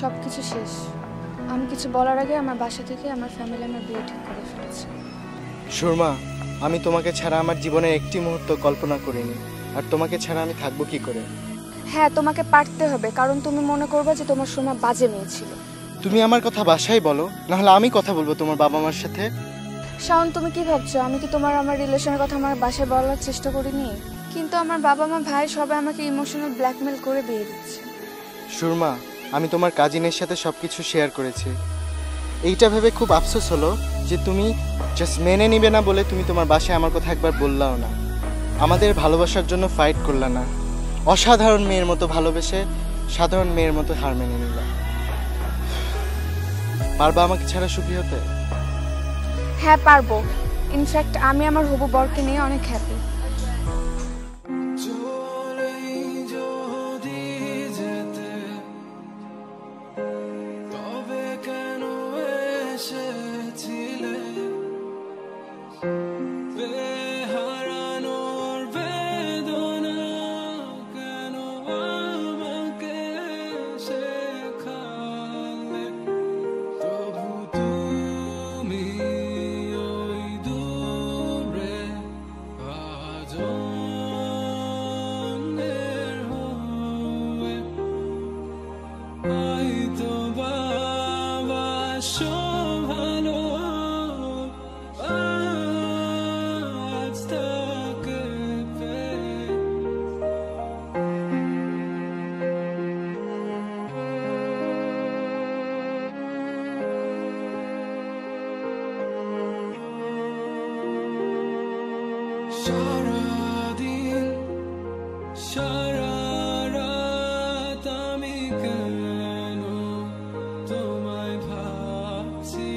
সবকিছু শেষ। আমি কিছু বলার আগে আমার বাসা থেকে আমার ফ্যামিলি আমার বিয়ে ঠিক করে ফেলেছে। সুরমা, আমি তোমাকে ছাড়া আমার জীবনে একটি মুহূর্ত কল্পনা করিনি, আর তোমাকে ছাড়া আমি থাকবো কি করে? হ্যাঁ, তোমাকে পারতে হবে, কারণ তুমি মনে করবে যে তোমার সুরমা বাজে মেয়ে ছিল। তুমি আমার কথা বাসায় বলো, নাহলে আমি কথা বলবো তোমার বাবা মার সাথে। শাওন, তুমি কি ভাবছো আমি কি আমার রিলেশনের কথা আমার বাসায় বলার চেষ্টা করিনি? কিন্তু আমার বাবা মা ভাই সবাই আমাকে ইমোশনাল ব্ল্যাকমেল করে বিয়ে দিচ্ছে। সুরমা, আমি তোমার কাজিনের সাথে সবকিছু শেয়ার করেছি। এইটা ভেবে খুব আফসোস হলো যে তুমি জাস্ট মেনে নিবে না বলে তুমি তোমার বাসায় আমার কথা একবার বললাও না, আমাদের ভালোবাসার জন্য ফাইট করলা না, অসাধারণ মেয়ের মতো ভালোবেসে সাধারণ মেয়ের মতো হার মেনে নিলা। পারবা আমাকে ছাড়া সুখী হতে? হ্যাঁ পারবো। ইনফ্যাক্ট আমি আমার হবু বরকে নিয়ে অনেক হ্যাপি। সারাদিন সারা রাত আমি কেন তোমায় ভাবছি,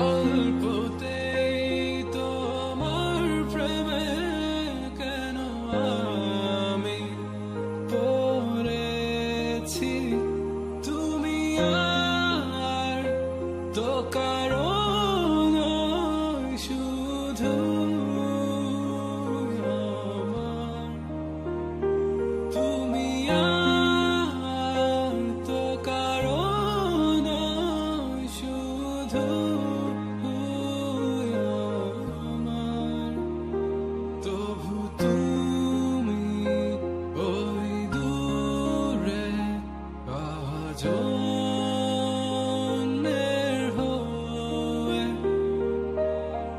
অল্পতেই তোমার প্রেমে কেন আমি পড়েছি। তুমি আর তো কারো নয়, শুধু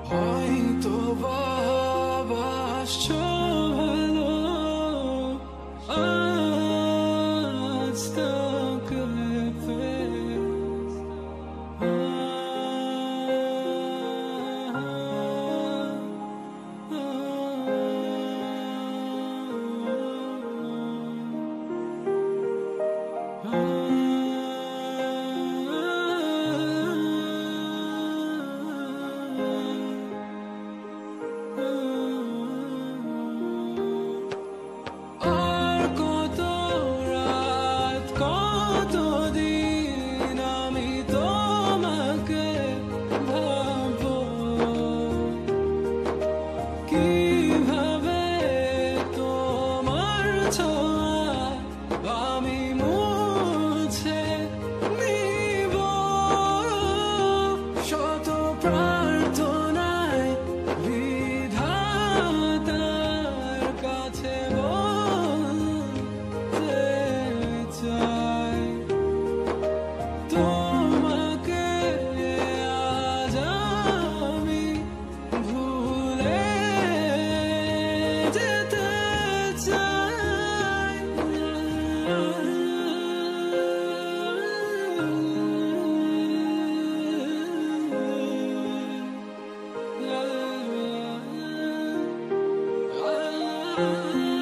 হয়তো বাবাসো ভালো, আজ তোকে পেয়ে আমি মুছে নিব শত প্রার্থনায় বিধাতার কাছে বলতে চাই, তোমাকে আজ আমি ভুলে যেতে চাই। la la la la